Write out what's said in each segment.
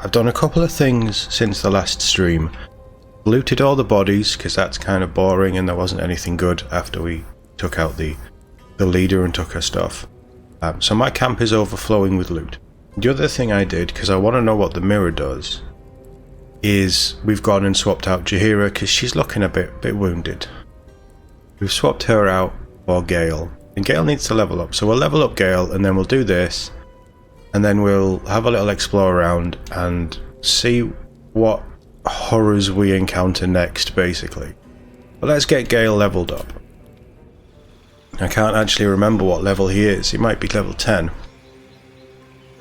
I've done a couple of things since the last stream. Looted all the bodies, because that's kind of boring and there wasn't anything good after we took out the leader and took her stuff. So my camp is overflowing with loot. The other thing I did, because I want to know what the mirror does, is we've gone and swapped out Jaheira because she's looking a bit wounded. We've swapped her out for Gale. And Gale needs to level up, so we'll level up Gale and then we'll do this. And then we'll have a little explore around and see what horrors we encounter next, basically. But let's get Gale leveled up. I can't actually remember what level he is. He might be level 10.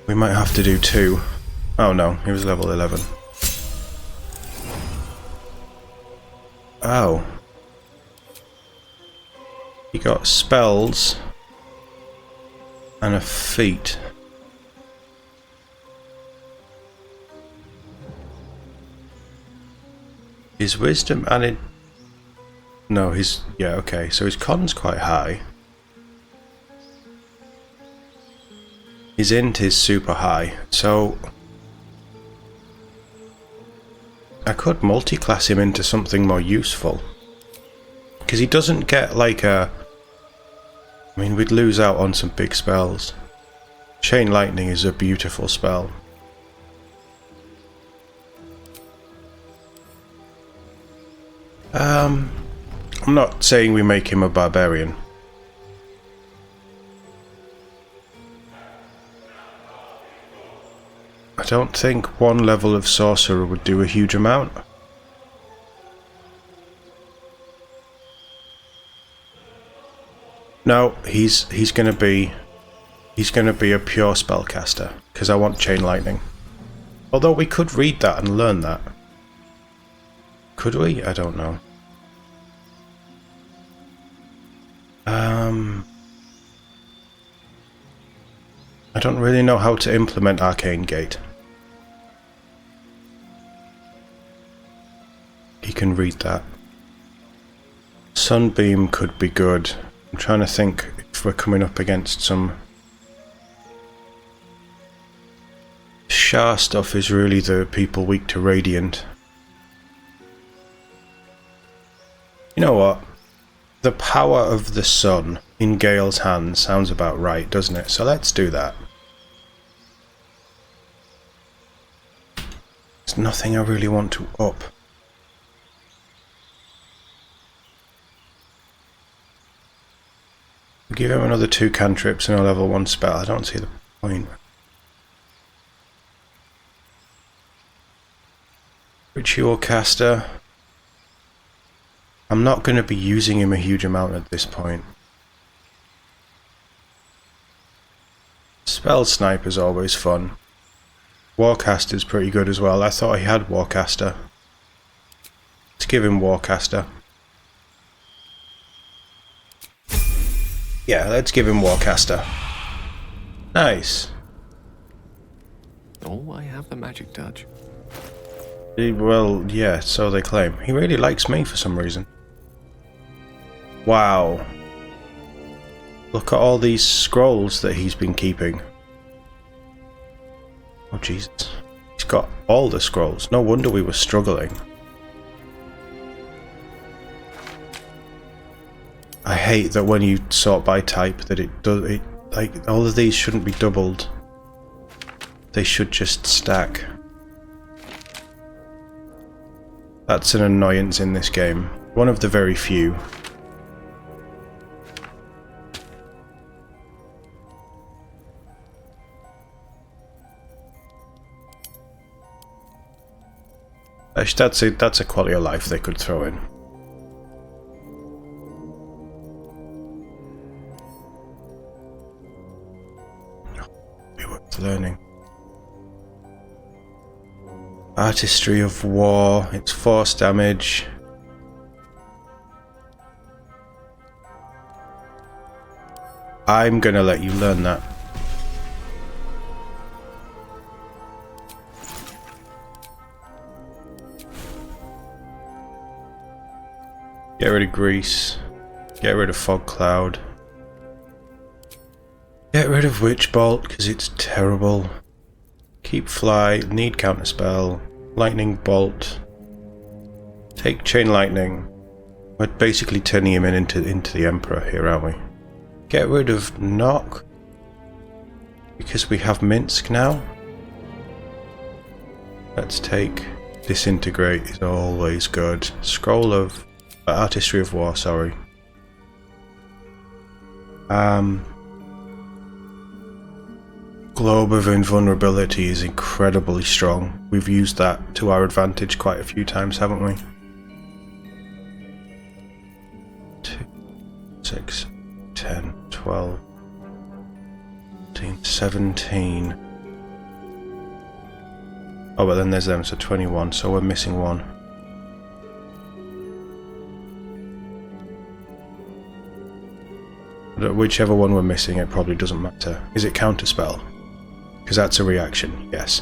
We might have to do 2. Oh no, he was level 11. Oh. He got spells and a feat. His wisdom and it... No, his... Yeah, okay. So his con's quite high. His int is super high. So... I could multi-class him into something more useful. Because he doesn't get like a... I mean, we'd lose out on some big spells. Chain Lightning is a beautiful spell. I'm not saying we make him a barbarian. I don't think one level of sorcerer would do a huge amount. No, he's gonna be a pure spellcaster because I want Chain Lightning. Although we could read that and learn that. Could we? I don't know. I don't really know how to implement Arcane Gate. He can read that. Sunbeam could be good. I'm trying to think if we're coming up against some... Shah stuff is really the people weak to Radiant. You know what? The power of the sun in Gale's hand sounds about right, doesn't it? So let's do that. There's nothing I really want to up. Give him another 2 cantrips and a level 1 spell. I don't see the point. Ritual caster. I'm not going to be using him a huge amount at this point. Spell Snipe is always fun. Warcaster is pretty good as well. I thought he had Warcaster. Let's give him Warcaster. Yeah, let's give him Warcaster. Nice. Oh, I have the magic touch. Well, yeah, so they claim. He really likes me for some reason. Wow. Look at all these scrolls that he's been keeping. Oh, Jesus. He's got all the scrolls. No wonder we were struggling. I hate that when you sort by type that it does... like, all of these shouldn't be doubled. They should just stack. That's an annoyance in this game. One of the very few. Actually, that's a quality of life they could throw in. Be worth learning. Artistry of War, it's force damage. I'm gonna let you learn that. Get rid of Grease. Get rid of Fog Cloud. Get rid of Witch Bolt because it's terrible. Keep fly, need counterspell, lightning bolt, take chain lightning. We're basically turning him into the Emperor here, aren't we? Get rid of knock, because we have Minsk now. Let's take disintegrate, is always good. Scroll of artistry of war, sorry. Globe of invulnerability is incredibly strong. We've used that to our advantage quite a few times, haven't we? 2, 6, 10, 12, 14, 17. Oh, but then there's them, so 21, so we're missing one. Whichever one we're missing, it probably doesn't matter. Is it counterspell? Because that's a reaction, yes.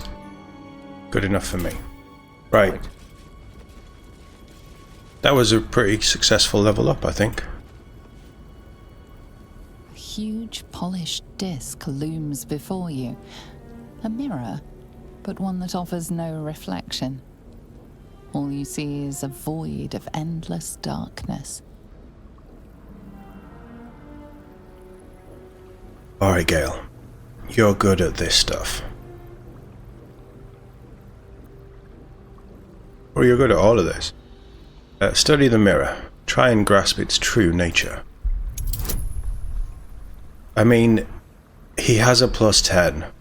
Good enough for me. Right. That was a pretty successful level up, I think. A huge polished disc looms before you. A mirror, but one that offers no reflection. All you see is a void of endless darkness. Alright, Gale. You're good at this stuff. Or you're good at all of this. Study the mirror. Try and grasp its true nature. I mean, he has a +10.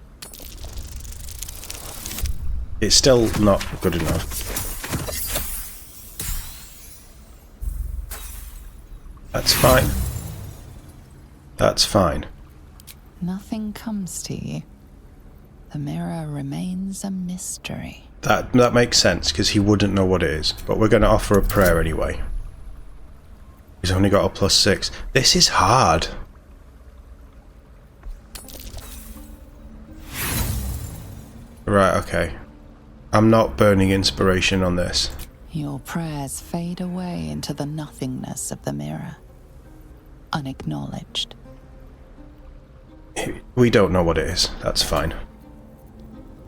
It's still not good enough. That's fine. That's fine. Nothing comes to you. The mirror remains a mystery. That makes sense, because he wouldn't know what it is. But we're going to offer a prayer anyway. He's only got a +6. This is hard. Right, okay. I'm not burning inspiration on this. Your prayers fade away into the nothingness of the mirror, unacknowledged. We don't know what it is. That's fine.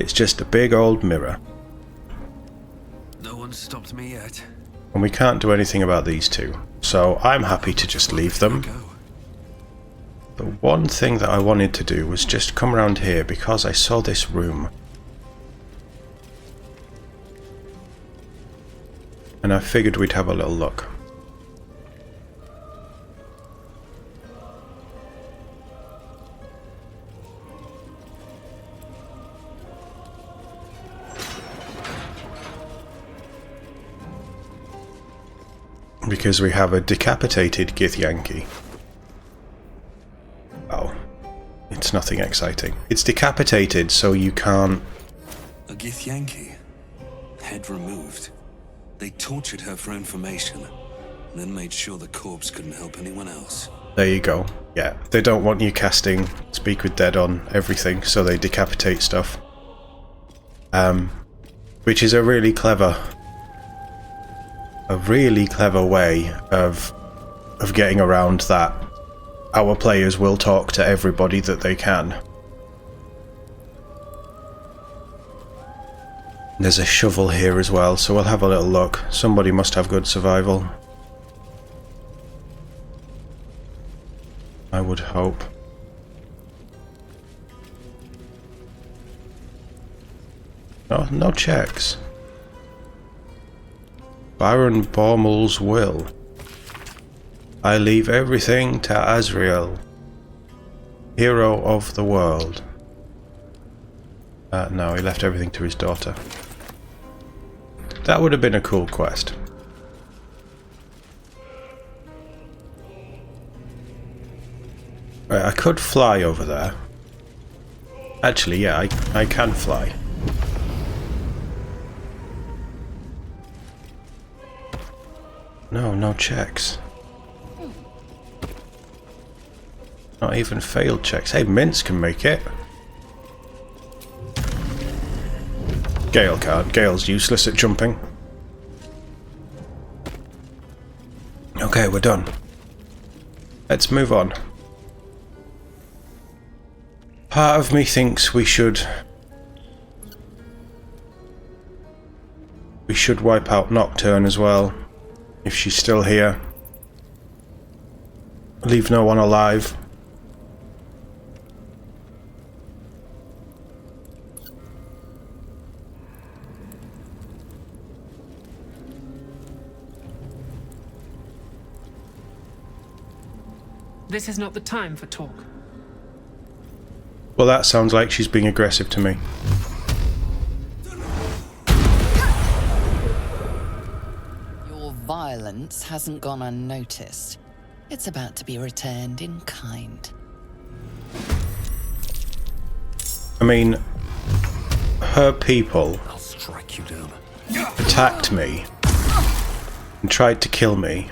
It's just a big old mirror. No one stopped me yet. And we can't do anything about these two. So I'm happy to just leave them. The one thing that I wanted to do was just come around here because I saw this room. And I figured we'd have a little look. Because we have a decapitated Githyanki. Oh, it's nothing exciting. It's decapitated, so you can't... A Githyanki? Head removed. They tortured her for information, and then made sure the corpse couldn't help anyone else. There you go. Yeah, they don't want you casting Speak with Dead on everything, so they decapitate stuff. Which is a really clever way of getting around that. Our players will talk to everybody that they can. There's a shovel here as well, so we'll have a little look. Somebody must have good survival. I would hope. No checks. Baron Bormel's will. I leave everything to Azriel, hero of the world. No, he left everything to his daughter. That would have been a cool quest. Right, I could fly over there. Actually, yeah, I can fly. No checks. Not even failed checks. Hey, Mince can make it. Gale can't. Gale's useless at jumping. Okay, we're done. Let's move on. Part of me thinks we should We should wipe out Nocturne as well, if she's still here. Leave no one alive. This is not the time for talk. Well, that sounds like she's being aggressive to me. Your violence hasn't gone unnoticed. It's about to be returned in kind. I mean, her people I'll strike you down. attacked me and tried to kill me.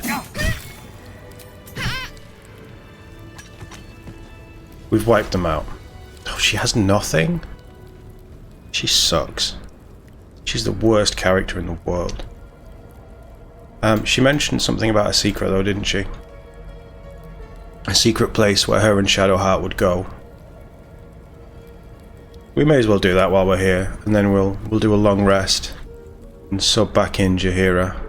We've wiped them out. Oh, she has nothing? She sucks. She's the worst character in the world. She mentioned something about a secret though, didn't she? A secret place where her and Shadowheart would go. We may as well do that while we're here, and then we'll do a long rest and sub back in Jaheira.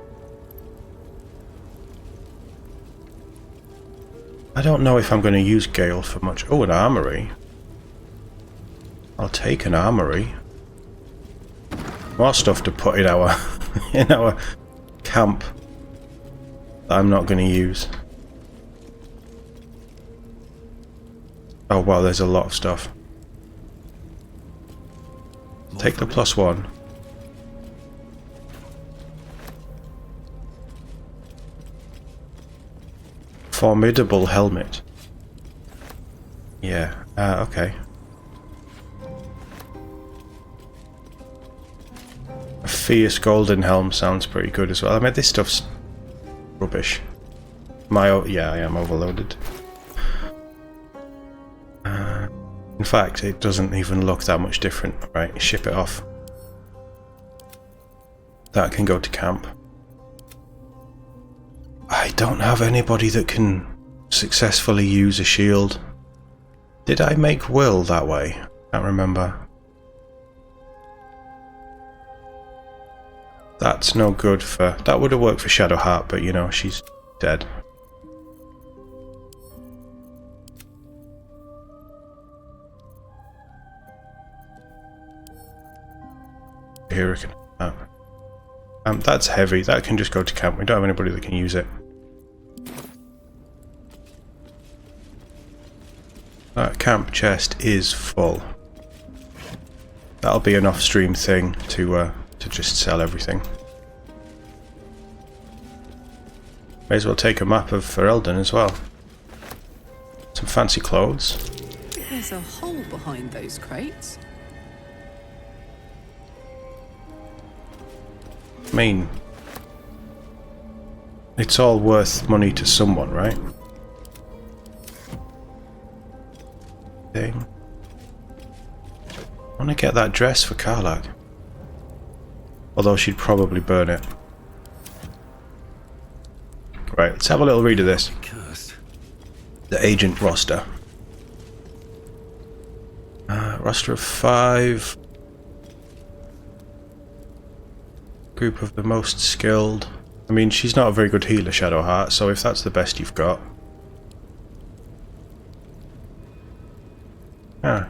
I don't know if I'm going to use Gale for much. Oh, an armory. I'll take an armory. More stuff to put in our in our camp that I'm not going to use. Oh wow, there's a lot of stuff. Take the +1. Formidable helmet. Yeah, okay. A fierce golden helm sounds pretty good as well. I mean, this stuff's rubbish. Yeah, I am overloaded. In fact, it doesn't even look that much different. Right, ship it off. That can go to camp. I don't have anybody that can successfully use a shield. Did I make Will that way? Can't remember. That's no good for... That would have worked for Shadowheart, but you know, she's dead. Hurricane. That's heavy. That can just go to camp. We don't have anybody that can use it. That camp chest is full. That'll be an off-stream thing to just sell everything. May as well take a map of Ferelden as well. Some fancy clothes. There's a hole behind those crates. I mean, it's all worth money to someone, right? Thing. I want to get that dress for Karlach. Although she'd probably burn it. Right, let's have a little read of this. The agent roster. Roster of 5. Group of the most skilled. I mean, she's not a very good healer, Shadowheart, so if that's the best you've got.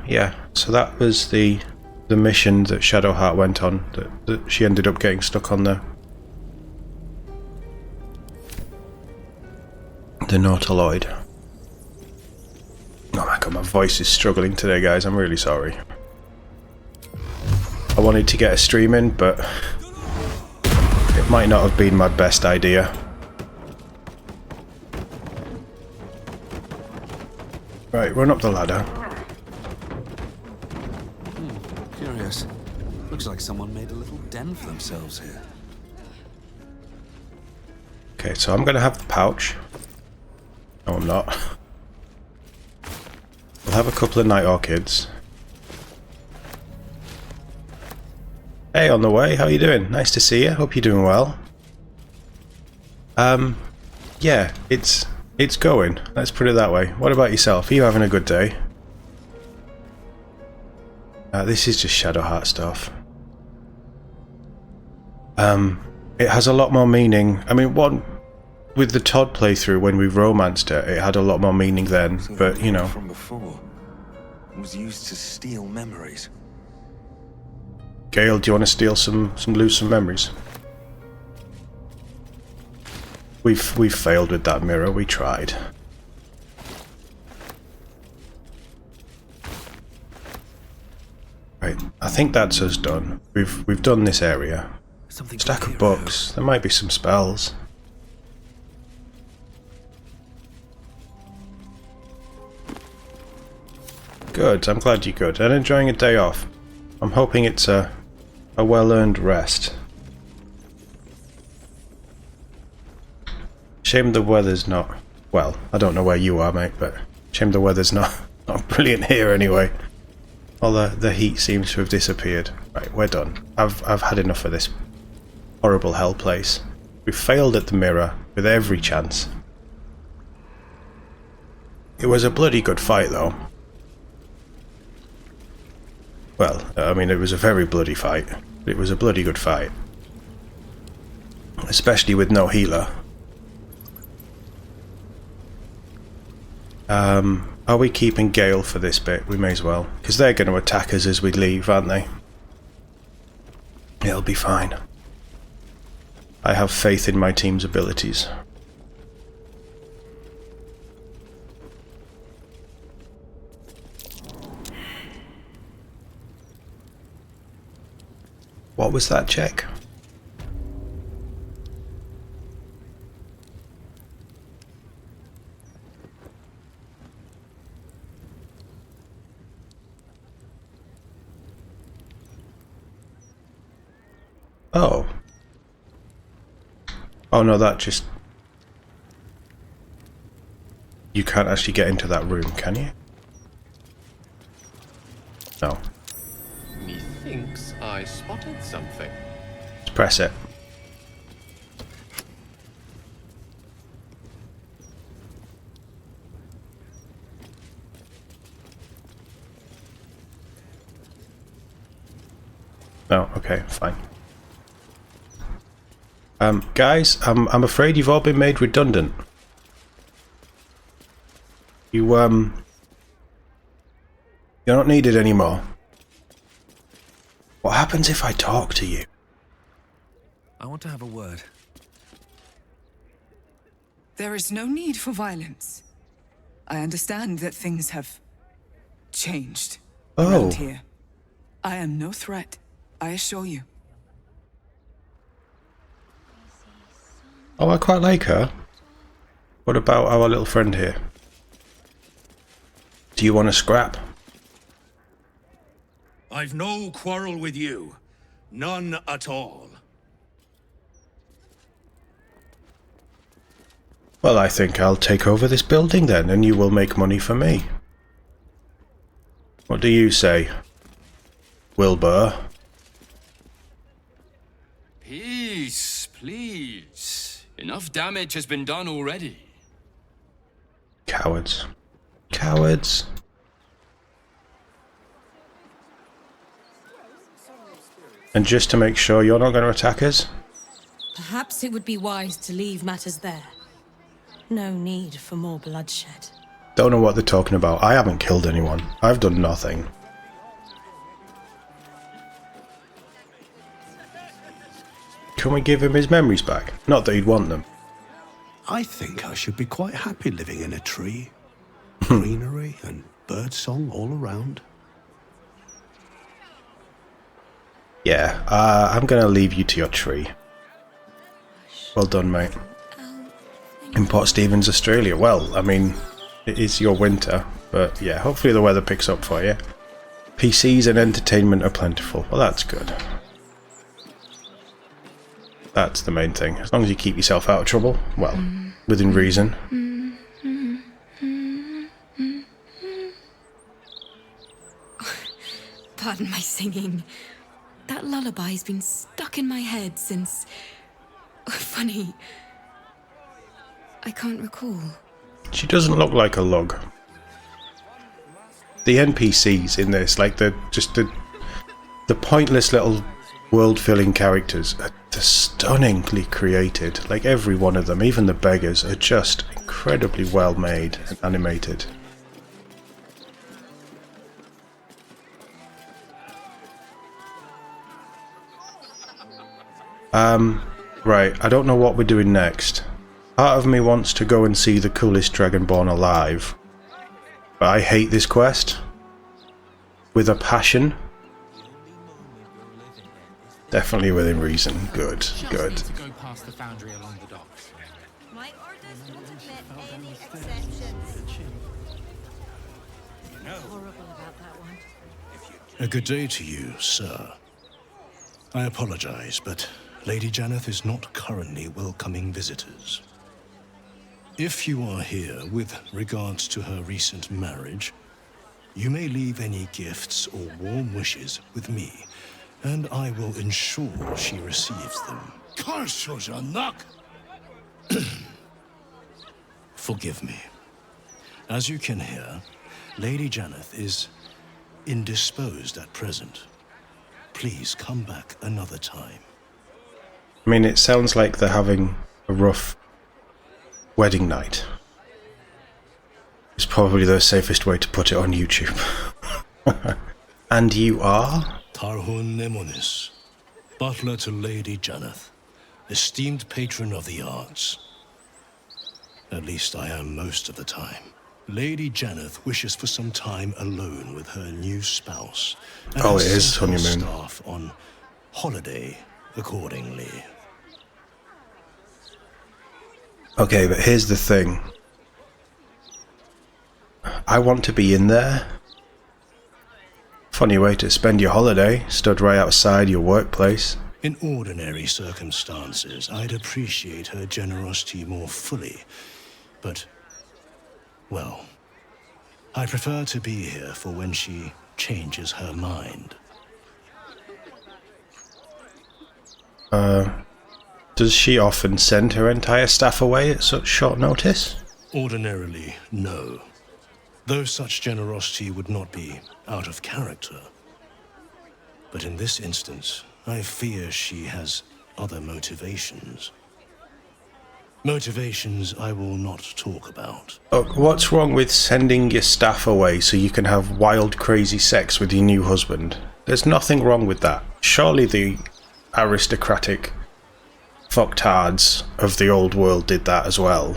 Yeah, so that was the mission that Shadowheart went on, that she ended up getting stuck on the Nautiloid. Oh my god, my voice is struggling today, guys, I'm really sorry. I wanted to get a stream in, but it might not have been my best idea. Right, run up the ladder. Curious. Looks like someone made a little den for themselves here. Okay, so I'm gonna have the pouch. No, I'm not. We'll have a couple of night orchids. Hey, on the way, how you doing? Nice to see you, hope you're doing well. Yeah, it's going, let's put it that way. What about yourself? Are you having a good day? This is just Shadowheart stuff. It has a lot more meaning. I mean, with the TOD playthrough, when we romanced it, it had a lot more meaning then, So but, the you know. mirror from before was used to steal memories. Gale, do you want to steal lose some memories? We've failed with that mirror, we tried. Right, I think that's us done. We've done this area. Something Stack here of books. There might be some spells. Good, I'm glad you're good. And enjoying a day off. I'm hoping it's a well-earned rest. Shame the weather's not... Well, I don't know where you are, mate, but shame the weather's not brilliant here anyway. All the heat seems to have disappeared. Right, we're done. I've had enough of this horrible hell place. We failed at the mirror with every chance. It was a bloody good fight, though. Well, I mean, it was a very bloody fight. It was a bloody good fight. Especially with no healer. Are we keeping Gale for this bit? We may as well. Because they're going to attack us as we leave, aren't they? It'll be fine. I have faith in my team's abilities. What was that check? Oh. Oh no, that just... You can't actually get into that room, can you? No. Methinks I spotted something. Let's press it. Oh, okay, fine. Guys, I'm afraid you've all been made redundant. You're not needed anymore. What happens if I talk to you? I want to have a word. There is no need for violence. I understand that things have changed around here. I am no threat, I assure you. Oh, I quite like her. What about our little friend here? Do you want to scrap? I've no quarrel with you. None at all. Well, I think I'll take over this building then, and you will make money for me. What do you say, Wilbur? Peace, please. Enough damage has been done already. Cowards. Cowards. And just to make sure you're not going to attack us? Perhaps it would be wise to leave matters there. No need for more bloodshed. Don't know what they're talking about. I haven't killed anyone. I've done nothing. Can we give him his memories back? Not that he'd want them. I think I should be quite happy living in a tree. Greenery and birdsong all around. Yeah, I'm going to leave you to your tree. Well done, mate. In Port Stephens, Australia. Well, I mean, it is your winter, but yeah, hopefully the weather picks up for you. PCs and entertainment are plentiful. Well, that's good. That's the main thing. As long as you keep yourself out of trouble, well, within reason. Pardon my singing. That lullaby's been stuck in my head since... Funny. I can't recall. She doesn't look like a lug. The NPCs in this, like the pointless little world-filling characters, they're stunningly created. Like every one of them, even the beggars, are just incredibly well made and animated. Right, I don't know what we're doing next. Part of me wants to go and see the coolest Dragonborn alive, but I hate this quest with a passion. Definitely within reason. Good, good. To go past the foundry along the docks. My orders don't admit any exceptions. Horrible about that one. A good day to you, sir. I apologize, but Lady Janeth is not currently welcoming visitors. If you are here with regards to her recent marriage, you may leave any gifts or warm wishes with me, and I will ensure she receives them. Forgive me. As you can hear, Lady Janeth is indisposed at present. Please come back another time. I mean, it sounds like they're having a rough wedding night. It's probably the safest way to put it on YouTube. And you are? Tarhun Nemonis, butler to Lady Janeth, esteemed patron of the arts. At least I am most of the time. Lady Janeth wishes for some time alone with her new spouse. And oh, it has is sent her honeymoon. Staff on holiday accordingly. Okay, but here's the thing. I want to be in there. Funny way to spend your holiday, stood right outside your workplace. In ordinary circumstances, I'd appreciate her generosity more fully, but, well, I prefer to be here for when she changes her mind. Does she often send her entire staff away at such short notice? Ordinarily, no. Though such generosity would not be out of character. But in this instance, I fear she has other motivations. Motivations I will not talk about. Look, what's wrong with sending your staff away so you can have wild, crazy sex with your new husband? There's nothing wrong with that. Surely the aristocratic fucktards of the old world did that as well.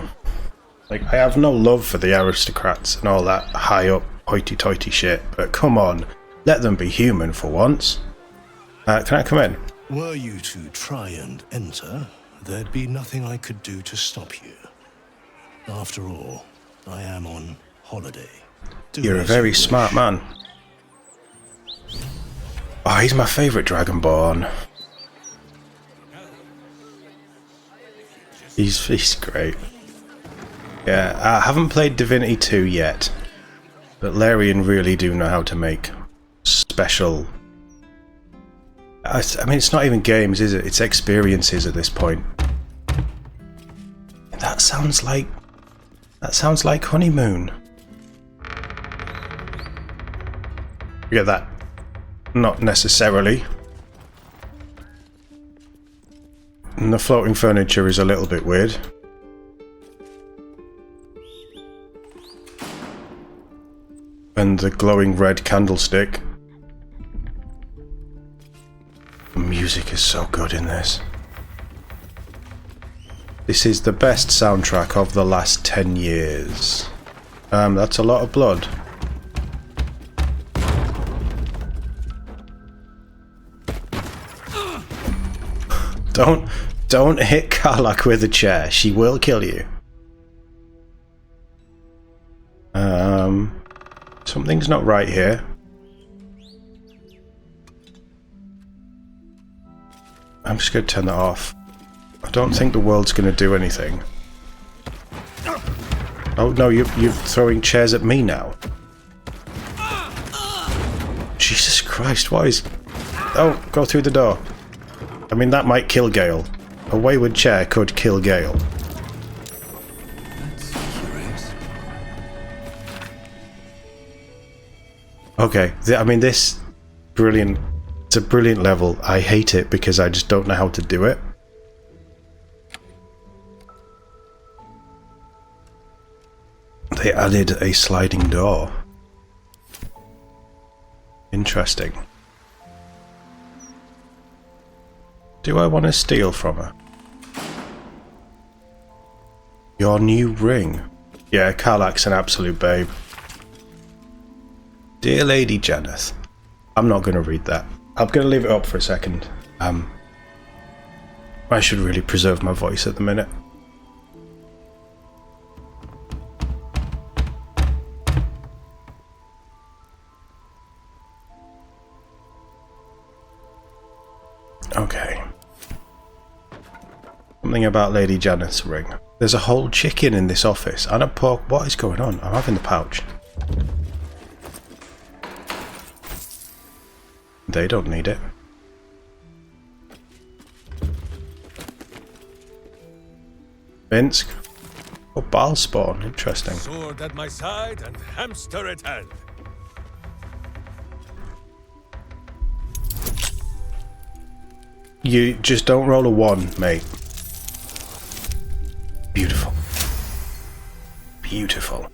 Like, I have no love for the aristocrats and all that high up hoity-toity shit, but come on, let them be human for once. Can I come in? Were you to try and enter, there'd be nothing I could do to stop you. After all, I am on holiday. You're a very smart man. Oh, he's my favourite Dragonborn. He's great. Yeah, I haven't played Divinity 2 yet, but Larian really do know how to make special... I mean, it's not even games, is it? It's experiences at this point. That sounds like honeymoon. You get that? Not necessarily. And the floating furniture is a little bit weird. And the glowing red candlestick. The music is so good in this. This is the best soundtrack of the last 10 years. That's a lot of blood. Don't hit Karlak with a chair. She will kill you. Something's not right here. I'm just going to turn that off. I don't think the world's going to do anything. Oh no, you're throwing chairs at me now. Jesus Christ, what is... Oh, go through the door. I mean, that might kill Gale. A wayward chair could kill Gale. Okay, I mean, this... Brilliant. It's a brilliant level. I hate it because I just don't know how to do it. They added a sliding door. Interesting. Do I want to steal from her? Your new ring. Yeah, Karlach's an absolute babe. Dear Lady Janeth. I'm not going to read that. I'm going to leave it up for a second. I should really preserve my voice at the minute. Okay. Something about Lady Janeth's ring. There's a whole chicken in this office and a pork. What is going on? I'm having the pouch. They don't need it. Minsk. Oh, Baal spawn. Interesting. Sword at my side and hamster at hand. You just don't roll a 1, mate. Beautiful. Beautiful.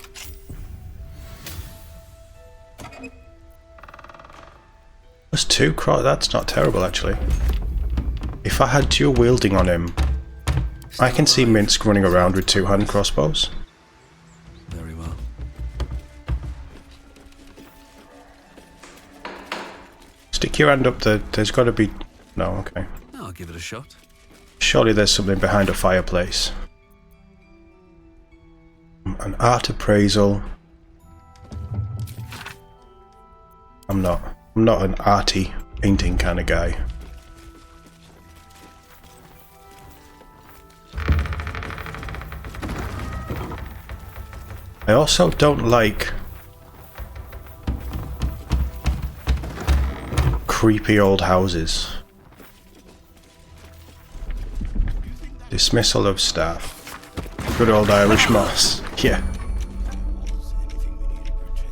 That's 2 cross. That's not terrible, actually. If I had dual wielding on him, I can see Minsk running around with 2-hand crossbows. Very well. Stick your hand up there. There's got to be... No, okay. I'll give it a shot. Surely there's something behind a fireplace. An art appraisal. I'm not an arty painting kind of guy. I also don't like creepy old houses. Dismissal of staff. Good old Irish moss. Yeah.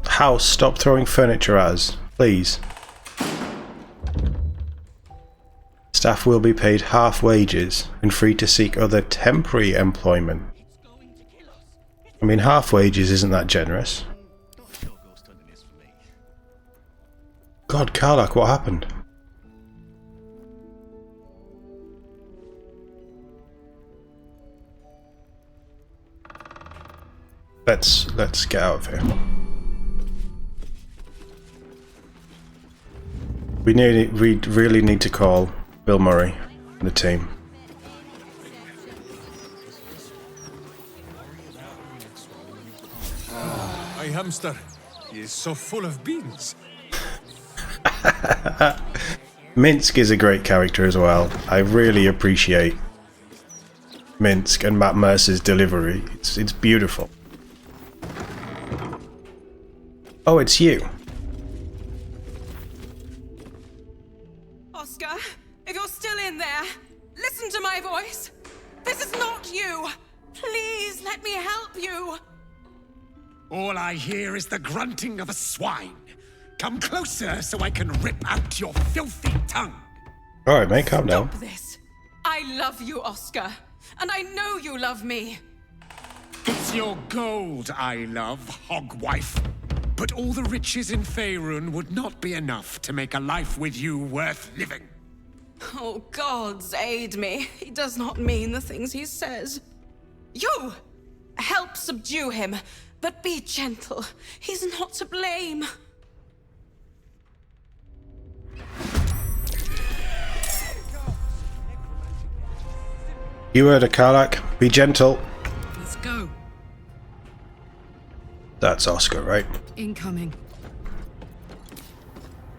House, stop throwing furniture at us, please. Staff will be paid half wages and free to seek other temporary employment. I mean, half wages isn't that generous. God, Karlach, what happened? Let's get out of here. We really need to call Bill Murray and the team. My hamster is so full of beans. Minsk is a great character as well. I really appreciate Minsk and Matt Mercer's delivery. It's beautiful. Oh, it's you. Oscar, if you're still in there, listen to my voice. This is not you. Please let me help you. All I hear is the grunting of a swine. Come closer so I can rip out your filthy tongue. Alright, mate, calm down. Stop this. I love you, Oscar. And I know you love me. It's your gold I love, hogwife. But all the riches in Faerun would not be enough to make a life with you worth living. Oh, gods aid me. He does not mean the things he says. You! Help subdue him, but be gentle. He's not to blame. You heard a Karlach. Be gentle. Let's go. That's Oscar, right? Incoming.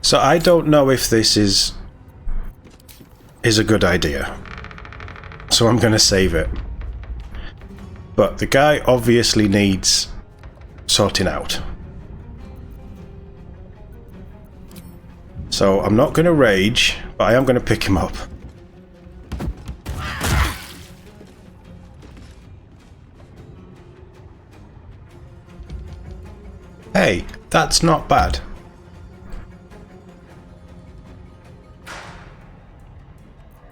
So I don't know if this is a good idea. So I'm going to save it. But the guy obviously needs sorting out. So I'm not going to rage, but I am going to pick him up. Hey, that's not bad.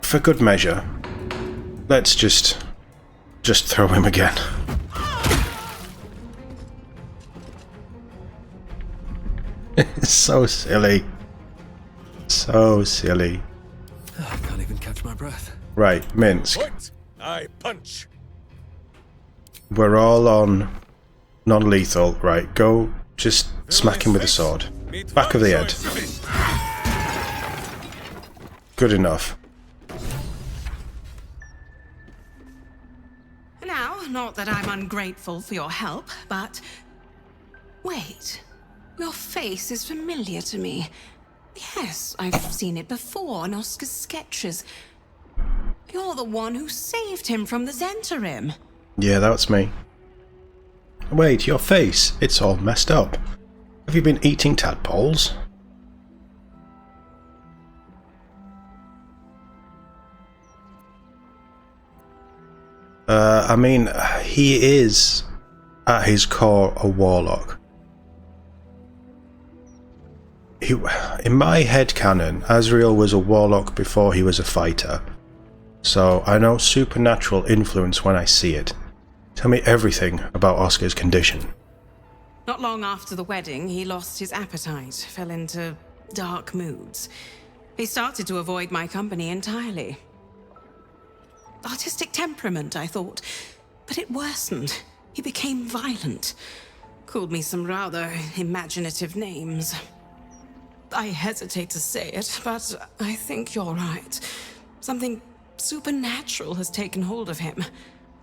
For good measure, let's just throw him again. So silly. So silly. I can't even catch my breath. Right, Minsk. Point. I punch. We're all on non-lethal. Right, go just smack him with a sword. Back of the head. Good enough. Now, not that I'm ungrateful for your help, but... Wait. Your face is familiar to me. Yes, I've seen it before in Oscar's sketches. You're the one who saved him from the Zentarim. Yeah, that's me. Wait, your face. It's all messed up. Have you been eating tadpoles? I mean, he is, at his core, a warlock. In my headcanon, Azriel was a warlock before he was a fighter. So I know supernatural influence when I see it. Tell me everything about Oscar's condition. Not long after the wedding, he lost his appetite, fell into dark moods. He started to avoid my company entirely. Artistic temperament, I thought, but it worsened. He became violent. Called me some rather imaginative names. I hesitate to say it, but I think you're right. Something supernatural has taken hold of him.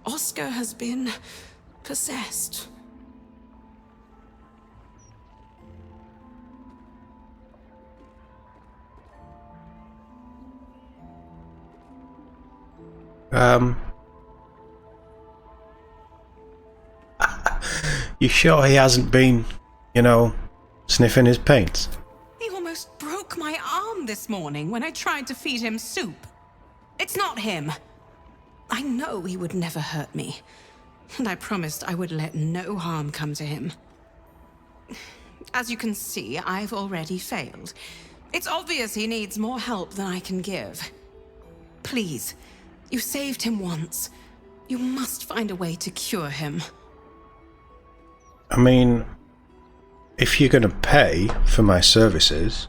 Oscar has been possessed. You sure he hasn't been, you know, sniffing his paints? He almost broke my arm this morning when I tried to feed him soup. It's not him. I know he would never hurt me, and I promised I would let no harm come to him. As you can see, I've already failed. It's obvious he needs more help than I can give. Please, you saved him once. You must find a way to cure him. I mean, if you're gonna pay for my services...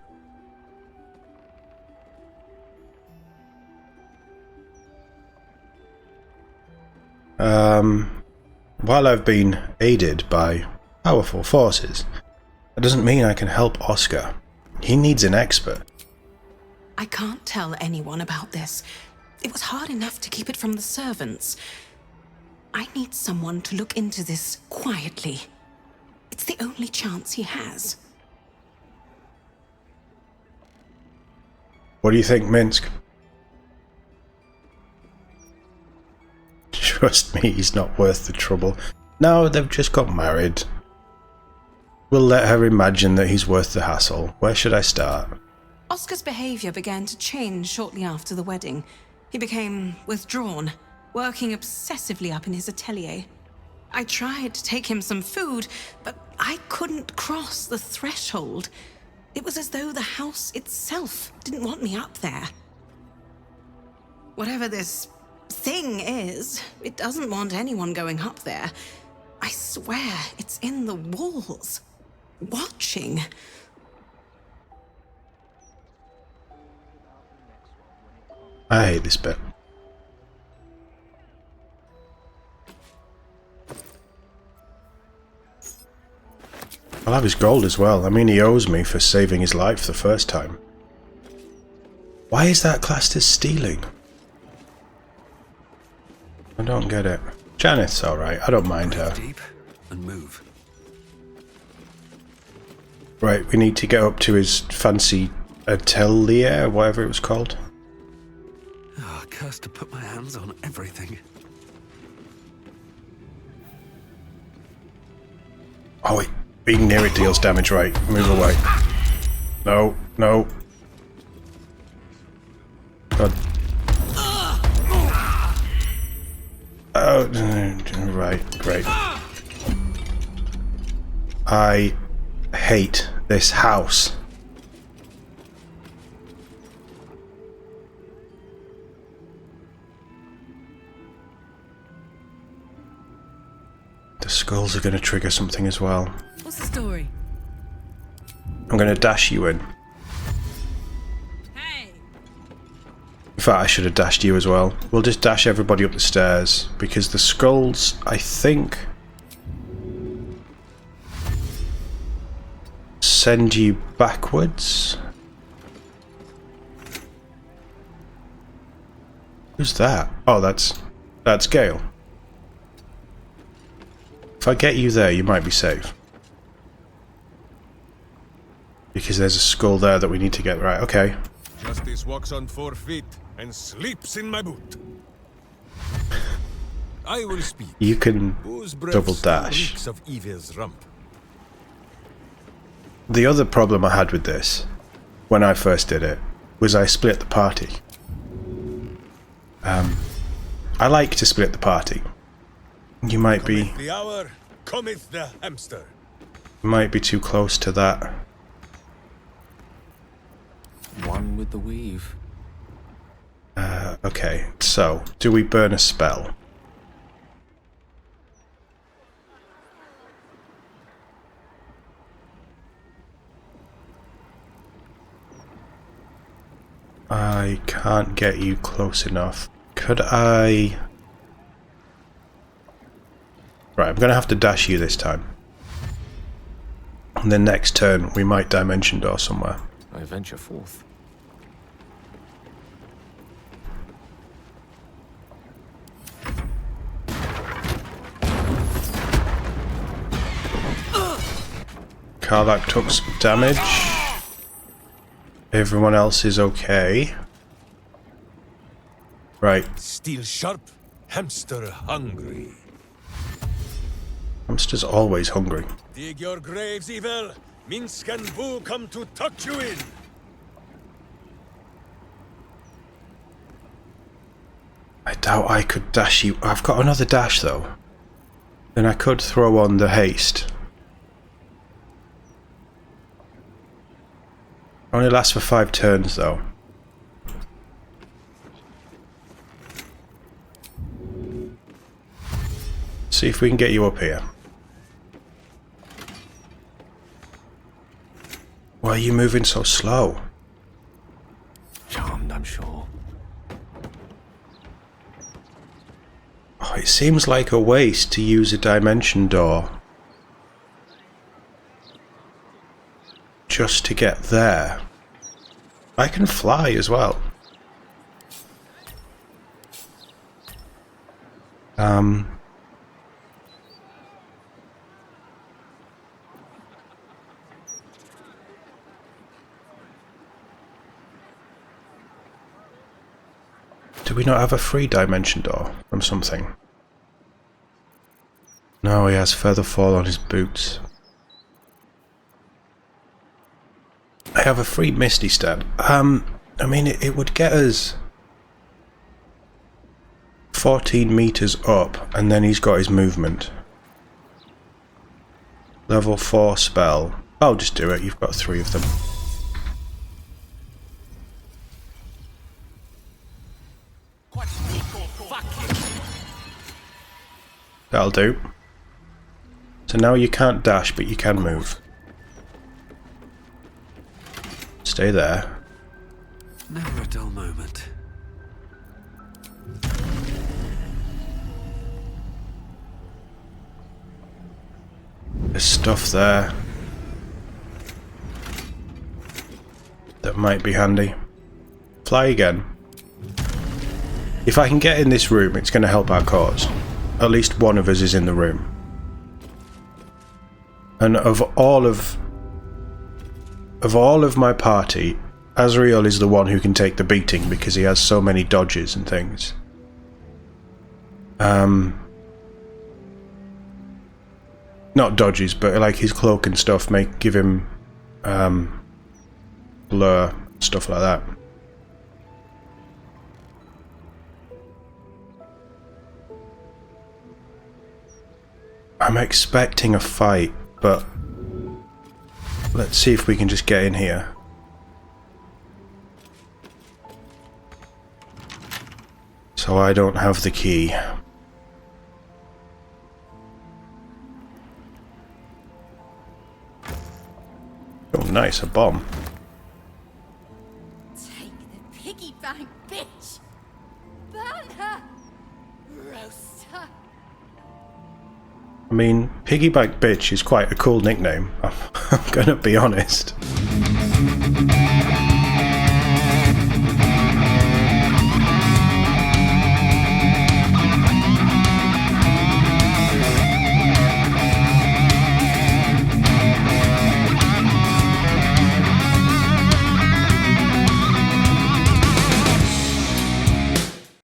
while I've been aided by powerful forces, that doesn't mean I can help Oscar. He needs an expert. I can't tell anyone about this. It was hard enough to keep it from the servants. I need someone to look into this quietly. It's the only chance he has. What do you think, Minsk? Trust me, he's not worth the trouble. No, they've just got married. We'll let her imagine that he's worth the hassle. Where should I start? Oscar's behavior began to change shortly after the wedding. He became withdrawn, working obsessively up in his atelier. I tried to take him some food, but I couldn't cross the threshold. It was as though the house itself didn't want me up there. Whatever this thing is, it doesn't want anyone going up there. I swear it's in the walls, watching. I hate this bit. I'll have his gold as well. I mean, he owes me for saving his life the first time. Why is that classed as stealing? I don't get it. Janeth's alright. I don't mind her. Deep and move. Right, we need to get up to his fancy atelier, whatever it was called. Ah, cursed to put my hands on everything. Oh wait, being near it deals damage, right? Move away. No, no. God. Oh, right, great. I hate this house. The skulls are going to trigger something as well. What's the story? going to dash you in. In fact, I should have dashed you as well. We'll just dash everybody up the stairs, because the skulls, I think, send you backwards. Who's that? Oh, that's Gale. If I get you there, you might be safe. Because there's a skull there that we need to get right. Okay. Justice walks on 4 feet and sleeps in my boot. I will speak. You can double dash. Of evil's rump. The other problem I had with this, when I first did it, was I split the party. I like to split the party. You might be... The hour cometh the hamster. Might be too close to that. One with the weave. Okay, so, do we burn a spell? I can't get you close enough. Could I... Right, I'm going to have to dash you this time. And then next turn, we might dimension door somewhere. I venture forth. Karlak took some damage. Everyone else is okay. Right. Steel sharp, hamster hungry. Hamster's always hungry. Dig your graves, evil. Minsk and Boo come to tuck you in. I doubt I could dash you. I've got another dash though. Then I could throw on the haste. Only lasts for 5 turns though. See if we can get you up here. Why are you moving so slow? Charmed, I'm sure. Oh, it seems like a waste to use a dimension door just to get there. I can fly as well. Do we not have a free dimension door from something? No, he has feather fall on his boots. I have a free Misty Step. I mean, it would get us 14 meters up, and then he's got his movement. Level 4 spell. I'll just do it, you've got 3 of them. That'll do. So now you can't dash, but you can move. Stay there. Never a dull moment. There's stuff there that might be handy. Fly again. If I can get in this room, it's going to help our cause. At least one of us is in the room. And of all of my party, Azriel is the one who can take the beating because he has so many dodges and things. Not dodges, but like his cloak and stuff give him blur, stuff like that. I'm expecting a fight, but let's see if we can just get in here. So I don't have the key. Don't nice, a bomb. Take the piggy bank, bitch! Burn her! Roast her! I mean, Piggyback Bitch is quite a cool nickname. I'm gonna be honest.